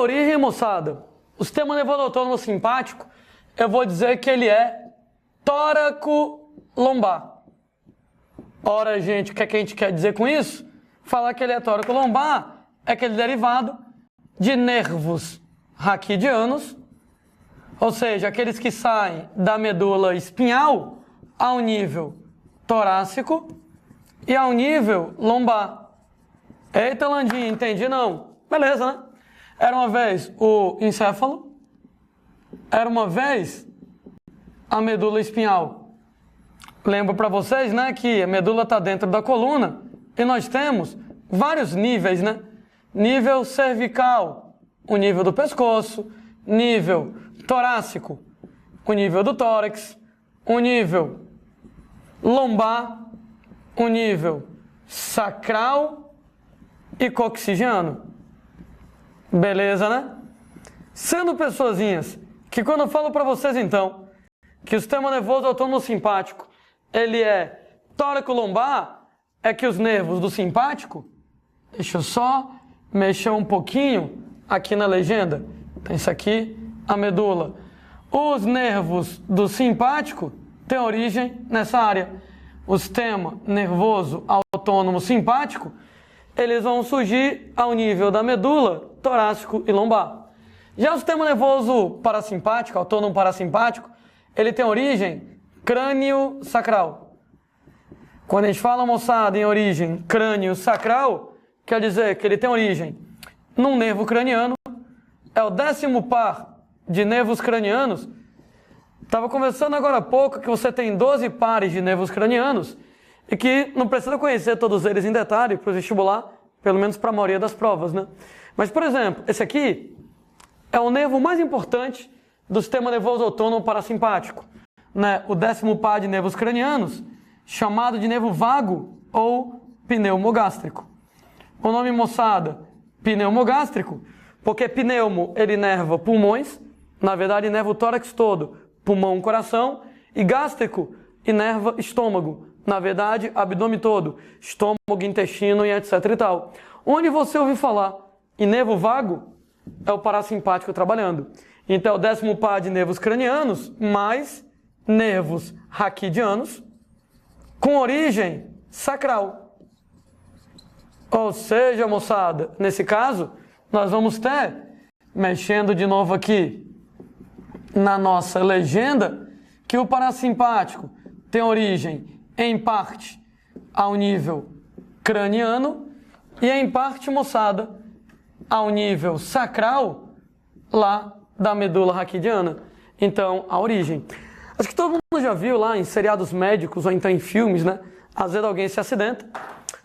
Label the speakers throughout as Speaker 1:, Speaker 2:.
Speaker 1: origem, moçada, o sistema nervoso autônomo simpático, eu vou dizer que ele é tóraco-lombar. Ora, gente, o que é que a gente quer dizer com isso? Falar que ele é tóraco-lombar é aquele derivado de nervos raquidianos, ou seja, aqueles que saem da medula espinhal ao nível torácico e ao nível lombar. Eita, Landinho, entendi não? Beleza, né? Era uma vez o encéfalo, era uma vez a medula espinhal. Lembro para vocês, né, que a medula está dentro da coluna e nós temos vários níveis, né? Nível cervical, o nível do pescoço, nível torácico, o nível do tórax, o nível lombar, o nível sacral e coxigiano. Beleza, né? Sendo pessoazinhas que quando eu falo para vocês então que o sistema nervoso autônomo simpático ele é tóraco-lombar, é que os nervos do simpático, deixa eu só mexer um pouquinho aqui na legenda, tem isso aqui, a medula. Os nervos do simpático têm origem nessa área. O sistema nervoso autônomo simpático, eles vão surgir ao nível da medula, torácico e lombar. Já o sistema nervoso parasimpático, autônomo parasimpático, ele tem origem crânio-sacral. Quando a gente fala, moçada, em origem crânio-sacral, quer dizer que ele tem origem num nervo craniano, é o 10º par de nervos cranianos. Estava conversando agora há pouco que você tem 12 pares de nervos cranianos e que não precisa conhecer todos eles em detalhe para o vestibular, pelo menos para a maioria das provas, né? Mas, por exemplo, esse aqui é o nervo mais importante do sistema nervoso autônomo parasimpático, né? O 10º par de nervos cranianos, chamado de nervo vago ou pneumogástrico. O nome, moçada, pneumogástrico, porque pneumo ele inerva pulmões, na verdade inerva o tórax todo, pulmão, coração, e gástrico inerva estômago, na verdade abdômen todo, estômago, intestino e etc e tal. Onde você ouviu falar em nervo vago, é o parasimpático trabalhando. Então, é o 10º par de nervos cranianos, mais nervos raquidianos, com origem sacral. Ou seja, moçada, nesse caso, nós vamos ter, mexendo de novo aqui na nossa legenda, que o parasimpático tem origem, em parte, ao nível craniano e, em parte, moçada, ao nível sacral, lá da medula raquidiana. Então, a origem. Acho que todo mundo já viu lá em seriados médicos ou então em filmes, né? Às vezes alguém se acidenta,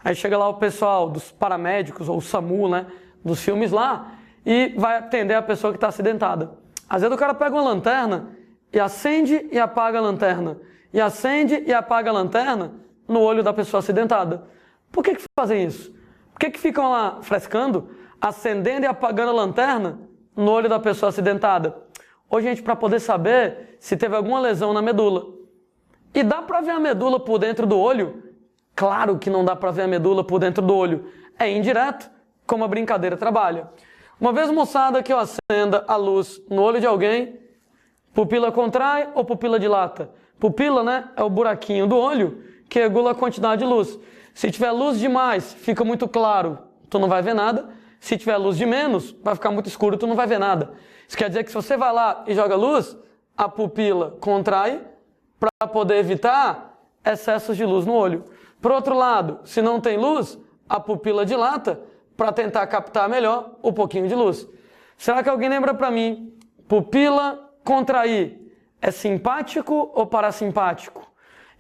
Speaker 1: aí chega lá o pessoal dos paramédicos ou o SAMU, né? Dos filmes lá e vai atender a pessoa que está acidentada. Às vezes o cara pega uma lanterna e acende e apaga a lanterna. E acende e apaga a lanterna no olho da pessoa acidentada. Por que fazem isso? Por que ficam lá frescando, acendendo e apagando a lanterna no olho da pessoa acidentada? Ou, gente, para poder saber se teve alguma lesão na medula. E dá para ver a medula por dentro do olho? Claro que não dá para ver a medula por dentro do olho. É indireto, como a brincadeira trabalha. Uma vez, moçada, que eu acenda a luz no olho de alguém, pupila contrai ou pupila dilata? Pupila, né, é o buraquinho do olho que regula a quantidade de luz. Se tiver luz demais, fica muito claro, tu não vai ver nada. Se tiver luz de menos, vai ficar muito escuro, tu não vai ver nada. Isso quer dizer que se você vai lá e joga luz, a pupila contrai para poder evitar excessos de luz no olho. Por outro lado, se não tem luz, a pupila dilata para tentar captar melhor o pouquinho de luz. Será que alguém lembra para mim? Pupila contrair é simpático ou parasimpático?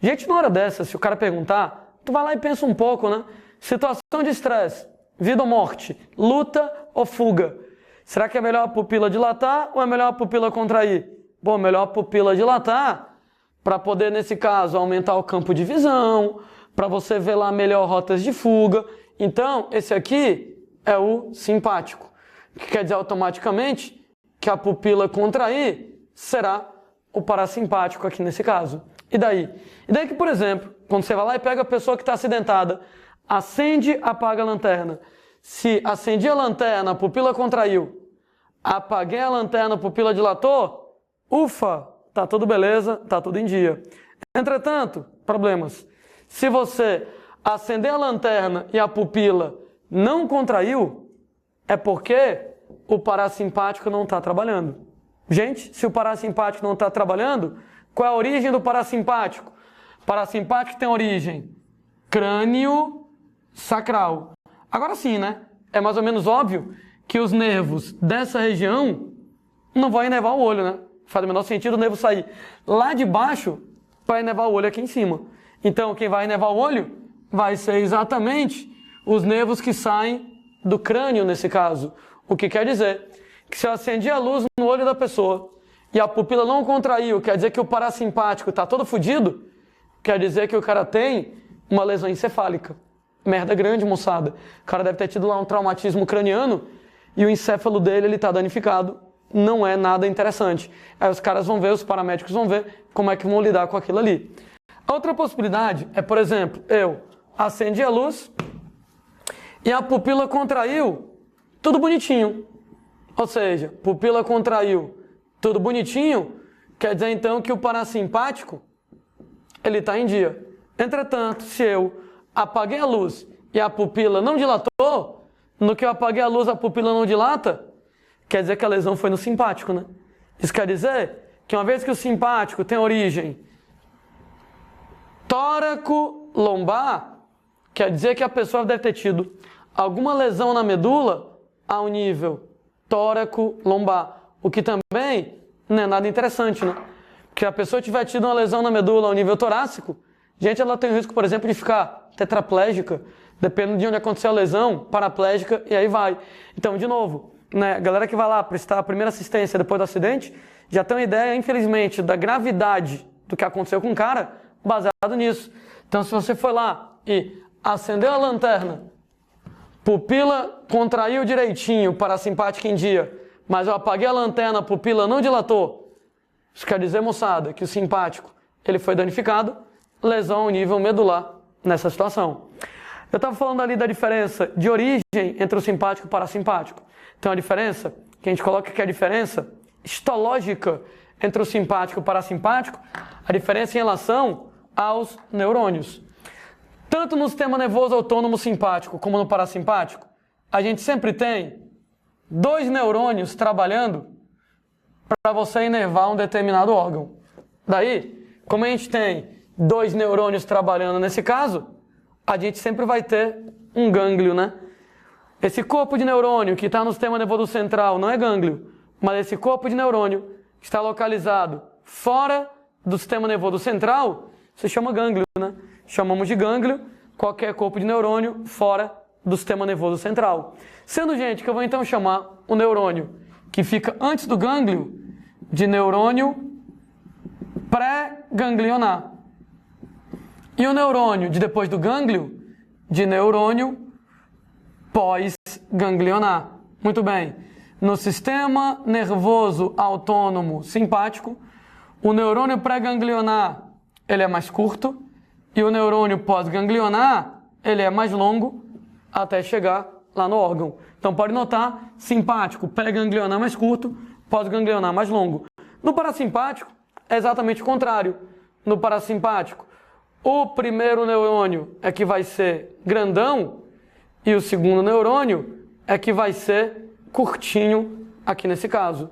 Speaker 1: Gente, na hora dessa, se o cara perguntar, tu vai lá e pensa um pouco, né? Situação de estresse, vida ou morte, luta ou fuga? Será que é melhor a pupila dilatar ou é melhor a pupila contrair? Bom, melhor a pupila dilatar para poder, nesse caso, aumentar o campo de visão, para você ver lá melhor rotas de fuga. Então, esse aqui é o simpático, que quer dizer automaticamente que a pupila contrair será o parasimpático aqui nesse caso. E daí? E daí que, por exemplo, quando você vai lá e pega a pessoa que está acidentada, acende, apaga a lanterna. Se acendi a lanterna, a pupila contraiu, apaguei a lanterna, a pupila dilatou, ufa, tá tudo beleza, tá tudo em dia. Entretanto, problemas. Se você acender a lanterna e a pupila não contraiu, é porque o parasimpático não está trabalhando. Gente, se o parasimpático não está trabalhando, qual é a origem do parasimpático? O parasimpático tem origem crânio sacral. Agora sim, né? É mais ou menos óbvio que os nervos dessa região não vão inervar o olho, né? Faz o menor sentido o nervo sair lá de baixo para inervar o olho aqui em cima. Então, quem vai inervar o olho vai ser exatamente os nervos que saem do crânio, nesse caso. O que quer dizer que se eu acendi a luz no olho da pessoa e a pupila não contraiu, quer dizer que o parasimpático está todo fodido, quer dizer que o cara tem uma lesão encefálica. Merda grande, moçada. O cara deve ter tido lá um traumatismo craniano e o encéfalo dele ele está danificado. Não é nada interessante. Aí os caras vão ver, os paramédicos vão ver como é que vão lidar com aquilo ali. A outra possibilidade é, por exemplo, eu acendi a luz e a pupila contraiu, tudo bonitinho. Ou seja, pupila contraiu, tudo bonitinho, quer dizer então que o parasimpático ele está em dia. Entretanto, se eu apaguei a luz e a pupila não dilatou, no que eu apaguei a luz a pupila não dilata, quer dizer que a lesão foi no simpático, né? Isso quer dizer que uma vez que o simpático tem origem tóraco-lombar, quer dizer que a pessoa deve ter tido alguma lesão na medula ao nível tóraco-lombar, o que também não é nada interessante, né? Porque a pessoa tiver tido uma lesão na medula ao nível torácico, gente, ela tem o risco, por exemplo, de ficar tetraplégica, dependendo de onde aconteceu a lesão, paraplégica, e aí vai. Então, de novo, né, a galera que vai lá prestar a primeira assistência depois do acidente, já tem uma ideia, infelizmente, da gravidade do que aconteceu com o cara, baseado nisso. Então, se você foi lá e acendeu a lanterna, pupila contraiu direitinho, parasimpática em dia, mas eu apaguei a lanterna, a pupila não dilatou, isso quer dizer, moçada, que o simpático ele foi danificado, lesão ao nível medular nessa situação. Eu estava falando ali da diferença de origem entre o simpático e o parasimpático. Tem uma diferença, que a gente coloca que é a diferença histológica entre o simpático e o parasimpático, a diferença em relação aos neurônios. Tanto no sistema nervoso autônomo simpático como no parasimpático, a gente sempre tem 2 neurônios trabalhando para você inervar um determinado órgão. Daí, como a gente tem 2 neurônios trabalhando nesse caso, a gente sempre vai ter um gânglio, né? Esse corpo de neurônio que está no sistema nervoso central não é gânglio, mas esse corpo de neurônio que está localizado fora do sistema nervoso central se chama gânglio, né? Chamamos de gânglio qualquer corpo de neurônio fora do sistema nervoso central. Sendo, gente, que eu vou então chamar o neurônio que fica antes do gânglio de neurônio pré-ganglionar. E o neurônio de depois do gânglio de neurônio pós-ganglionar. Muito bem. No sistema nervoso autônomo simpático, o neurônio pré-ganglionar ele é mais curto e o neurônio pós-ganglionar ele é mais longo até chegar lá no órgão. Então pode notar, simpático, pré-ganglionar mais curto, pós-ganglionar mais longo. No parasimpático é exatamente o contrário. No parasimpático, o primeiro neurônio é que vai ser grandão e o segundo neurônio é que vai ser curtinho aqui nesse caso.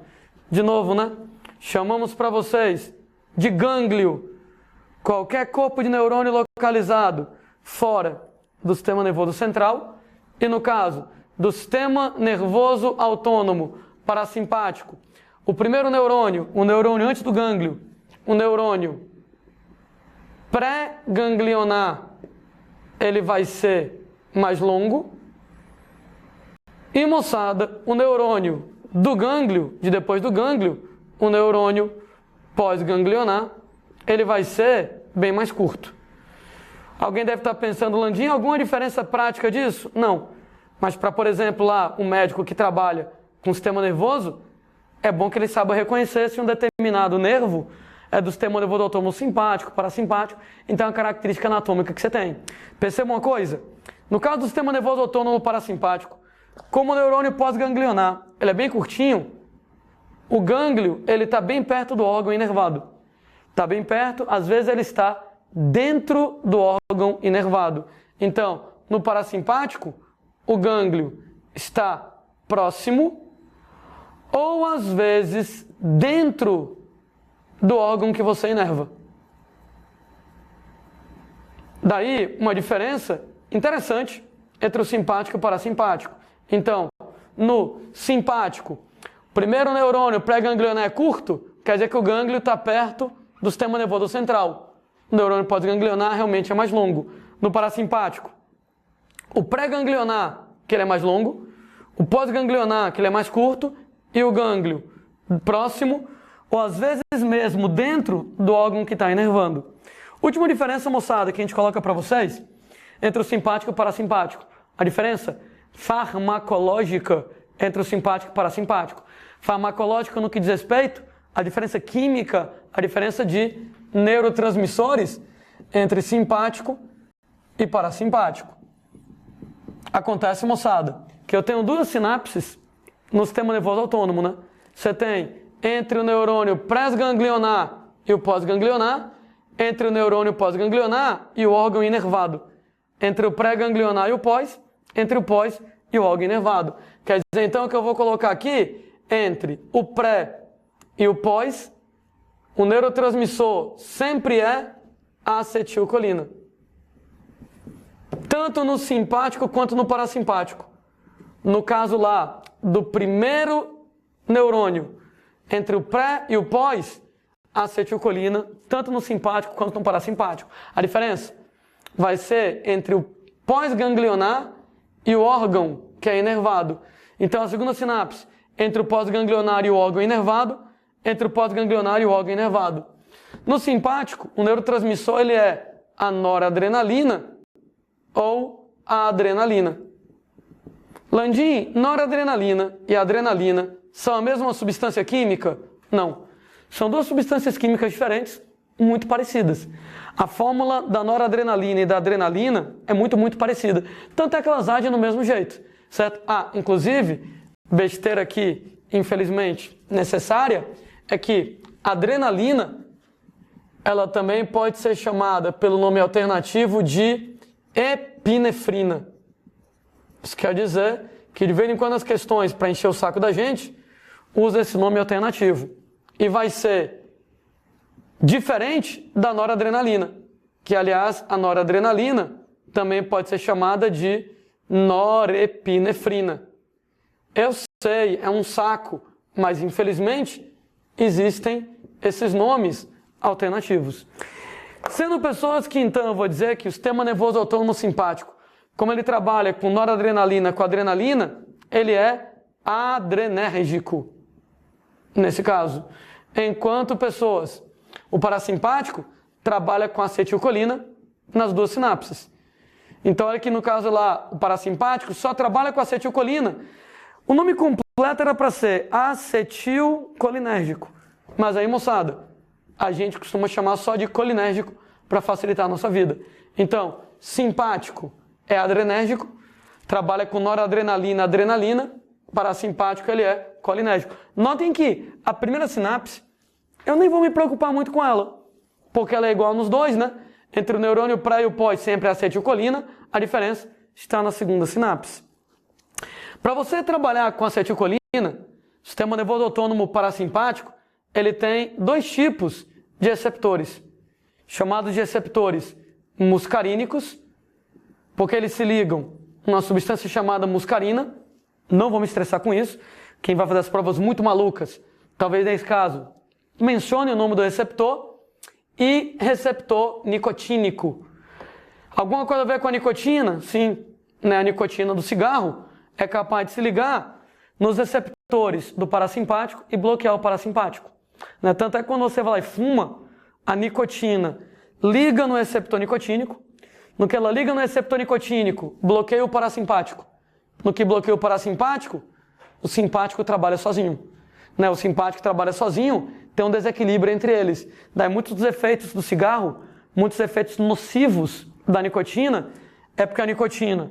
Speaker 1: De novo, né? Chamamos para vocês de gânglio qualquer corpo de neurônio localizado fora do sistema nervoso central e no caso do sistema nervoso autônomo parasimpático, o primeiro neurônio, o neurônio antes do gânglio, o neurônio pré-ganglionar, ele vai ser mais longo. E, moçada, o neurônio do gânglio, de depois do gânglio, o neurônio pós-ganglionar, ele vai ser bem mais curto. Alguém deve estar pensando, Landim, alguma diferença prática disso? Não. Mas para, por exemplo, lá, um médico que trabalha com o sistema nervoso, é bom que ele saiba reconhecer se um determinado nervo é do sistema nervoso autônomo simpático, parasimpático, então é uma característica anatômica que você tem. Perceba uma coisa, no caso do sistema nervoso autônomo parasimpático, como o neurônio pós-ganglionar, ele é bem curtinho, o gânglio, ele está bem perto do órgão inervado. Está bem perto, às vezes ele está dentro do órgão inervado. Então, no parasimpático, o gânglio está próximo ou às vezes dentro do órgão que você inerva. Daí, uma diferença interessante entre o simpático e o parasimpático. Então, no simpático, o primeiro neurônio pré-ganglionar é curto, quer dizer que o gânglio está perto do sistema nervoso central. O neurônio pós-ganglionar realmente é mais longo. No parasimpático, o pré-ganglionar, que ele é mais longo, o pós-ganglionar, que ele é mais curto, e o gânglio próximo, ou às vezes mesmo dentro do órgão que está inervando. Última diferença, moçada, que a gente coloca para vocês, entre o simpático e o parasimpático. A diferença farmacológica entre o simpático e o parasimpático. Farmacológica no que diz respeito à diferença química, a diferença de neurotransmissores entre simpático e parasimpático. Acontece, moçada, que eu tenho duas sinapses no sistema nervoso autônomo, né? Você tem entre o neurônio pré-ganglionar e o pós-ganglionar, entre o neurônio pós-ganglionar e o órgão inervado, entre o pré-ganglionar e o pós, entre o pós e o órgão inervado. Quer dizer, então, que eu vou colocar aqui, entre o pré e o pós, o neurotransmissor sempre é a acetilcolina. Tanto no simpático quanto no parasimpático. No caso lá do primeiro neurônio, entre o pré e o pós, a acetilcolina, tanto no simpático quanto no parasimpático. A diferença vai ser entre o pós-ganglionar e o órgão que é inervado. Então, a segunda sinapse, entre o pós-ganglionar e o órgão inervado, entre o pós-ganglionar e o órgão inervado. No simpático, o neurotransmissor ele é a noradrenalina ou a adrenalina. Landim, noradrenalina e adrenalina são a mesma substância química? Não. São duas substâncias químicas diferentes, muito parecidas. A fórmula da noradrenalina e da adrenalina é muito parecida. Tanto é que elas agem do mesmo jeito, certo? Inclusive, besteira aqui, infelizmente, necessária, é que a adrenalina, ela também pode ser chamada pelo nome alternativo de epinefrina. Isso quer dizer que de vez em quando as questões, para encher o saco da gente, usa esse nome alternativo. E vai ser diferente da noradrenalina, que, aliás, a noradrenalina também pode ser chamada de norepinefrina. Eu sei, é um saco, mas, infelizmente, existem esses nomes alternativos. Sendo pessoas que, então, eu vou dizer que o sistema nervoso autônomo simpático, como ele trabalha com noradrenalina, com adrenalina, ele é adrenérgico, nesse caso. Enquanto pessoas, o parasimpático trabalha com acetilcolina nas duas sinapses. Então, olha que no caso lá, o parasimpático só trabalha com acetilcolina. O nome completo era para ser acetilcolinérgico. Mas aí, moçada, a gente costuma chamar só de colinérgico para facilitar a nossa vida. Então, simpático é adrenérgico, trabalha com noradrenalina, adrenalina. Parasimpático ele é colinérgico. Notem que a primeira sinapse, eu nem vou me preocupar muito com ela, porque ela é igual nos dois, né? Entre o neurônio pré e o pós sempre é acetilcolina, a diferença está na segunda sinapse. Para você trabalhar com acetilcolina, o sistema nervoso autônomo parasimpático, ele tem dois tipos de receptores, chamados de receptores muscarínicos, porque eles se ligam a uma substância chamada muscarina. Não vou me estressar com isso. Quem vai fazer as provas muito malucas, talvez nesse caso, mencione o nome do receptor e receptor nicotínico. Alguma coisa a ver com a nicotina? Sim, né? A nicotina do cigarro é capaz de se ligar nos receptores do parasimpático e bloquear o parasimpático. Né? Tanto é que quando você vai lá e fuma, a nicotina liga no receptor nicotínico. No que ela liga no receptor nicotínico, bloqueia o parasimpático. No que bloqueia o parasimpático, o simpático trabalha sozinho. Né? O simpático trabalha sozinho, tem um desequilíbrio entre eles. Daí muitos dos efeitos do cigarro, muitos efeitos nocivos da nicotina, é porque a nicotina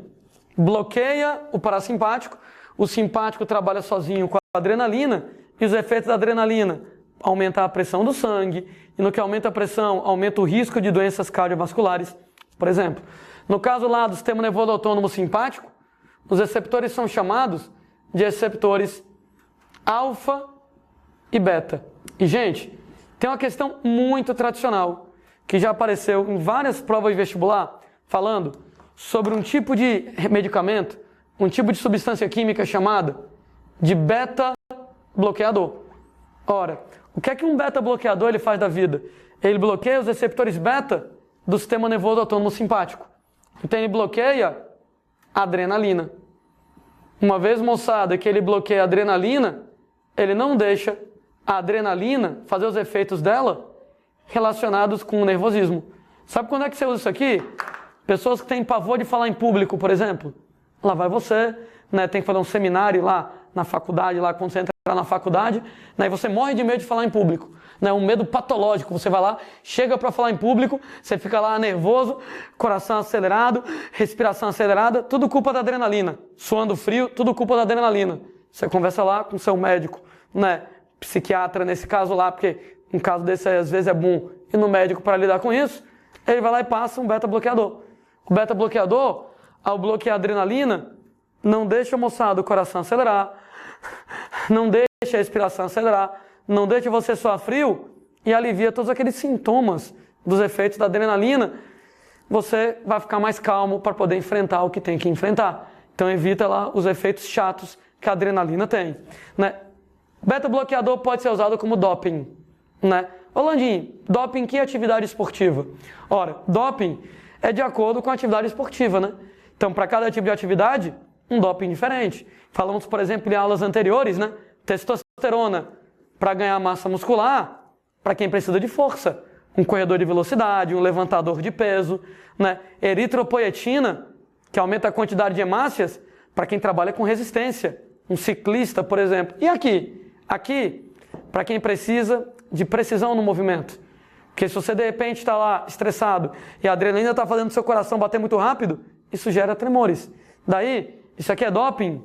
Speaker 1: bloqueia o parasimpático, o simpático trabalha sozinho com a adrenalina, E os efeitos da adrenalina? Aumentar a pressão do sangue, e no que aumenta a pressão, aumenta o risco de doenças cardiovasculares, por exemplo. No caso lá do sistema nervoso autônomo simpático, os receptores são chamados de receptores alfa e beta. E, gente, tem uma questão muito tradicional, que já apareceu em várias provas de vestibular, falando sobre um tipo de medicamento, um tipo de substância química chamada de beta-bloqueador. Ora, o que é que um beta-bloqueador ele faz da vida? Ele bloqueia os receptores beta do sistema nervoso autônomo simpático. Então ele bloqueia a adrenalina. Uma vez, moçada, que ele bloqueia a adrenalina, ele não deixa a adrenalina fazer os efeitos dela relacionados com o nervosismo. Sabe quando é que você usa isso aqui? Pessoas que têm pavor de falar em público, por exemplo. Lá vai você, né, tem que fazer um seminário lá na faculdade, lá quando você entra na faculdade, né, e você morre de medo de falar em público. Né, um medo patológico. Você vai lá, chega para falar em público, você fica lá nervoso, coração acelerado, respiração acelerada, tudo culpa da adrenalina. Suando frio, tudo culpa da adrenalina. Você conversa lá com seu médico, né, psiquiatra nesse caso lá, porque um caso desse aí, às vezes é bom ir no médico para lidar com isso, ele vai lá e passa um beta-bloqueador. O beta-bloqueador, ao bloquear a adrenalina, não deixa, moçada, o coração acelerar, não deixa a respiração acelerar, não deixa você suar frio e alivia todos aqueles sintomas dos efeitos da adrenalina. Você vai ficar mais calmo para poder enfrentar o que tem que enfrentar. Então evita lá os efeitos chatos que a adrenalina tem, né? Beta-bloqueador pode ser usado como doping, né? Ô Landinho, doping que atividade esportiva? Ora, doping é de acordo com a atividade esportiva, né? Então, para cada tipo de atividade, um doping diferente. Falamos, por exemplo, em aulas anteriores, né? Testosterona para ganhar massa muscular, para quem precisa de força. Um corredor de velocidade, um levantador de peso, né? Eritropoetina, que aumenta a quantidade de hemácias, para quem trabalha com resistência. Um ciclista, por exemplo. E aqui? Aqui, para quem precisa de precisão no movimento. Porque se você de repente está lá estressado e a adrenalina está fazendo seu coração bater muito rápido, isso gera tremores. Daí, isso aqui é doping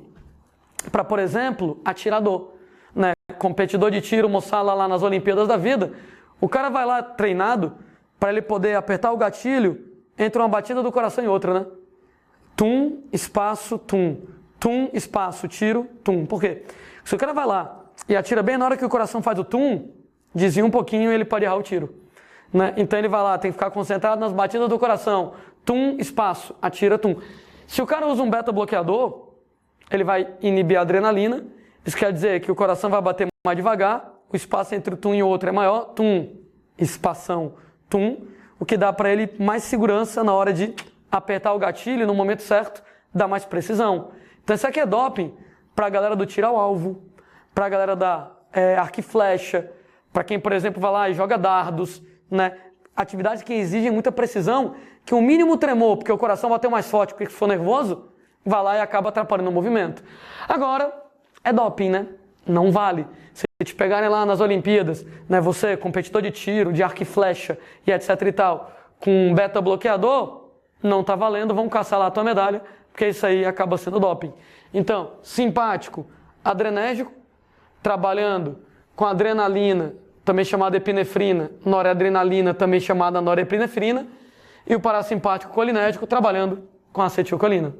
Speaker 1: para, por exemplo, atirador, né? Competidor de tiro, moçada lá nas Olimpíadas da vida. O cara vai lá treinado para ele poder apertar o gatilho entre uma batida do coração e outra, né? Tum, espaço, tum. Tum, espaço, tiro, tum. Por quê? Se o cara vai lá e atira bem na hora que o coração faz o tum, desvia um pouquinho e ele pode errar o tiro, né? Então ele vai lá, tem que ficar concentrado nas batidas do coração. Tum, espaço, atira, tum. Se o cara usa um beta-bloqueador, ele vai inibir a adrenalina. Isso quer dizer que o coração vai bater mais devagar, o espaço entre o tum e o outro é maior, tum, espação, tum, o que dá para ele mais segurança na hora de apertar o gatilho no momento certo, dá mais precisão. Então isso aqui é doping para a galera do tiro ao alvo, para a galera da arco e flecha, para quem, por exemplo, vai lá e joga dardos, né? Atividades que exigem muita precisão, que o mínimo tremor, porque o coração bateu mais forte, porque se for nervoso, vai lá e acaba atrapalhando o movimento. Agora, é doping, né? Não vale. Se te pegarem lá nas Olimpíadas, né, você, competidor de tiro, de arco e flecha e etc e tal, com um beta-bloqueador, não tá valendo, vão caçar lá a tua medalha, porque isso aí acaba sendo doping. Então, simpático, adrenérgico, trabalhando com adrenalina, também chamada epinefrina, noradrenalina, também chamada norepinefrina, e o parasimpático colinérgico, trabalhando com acetilcolina.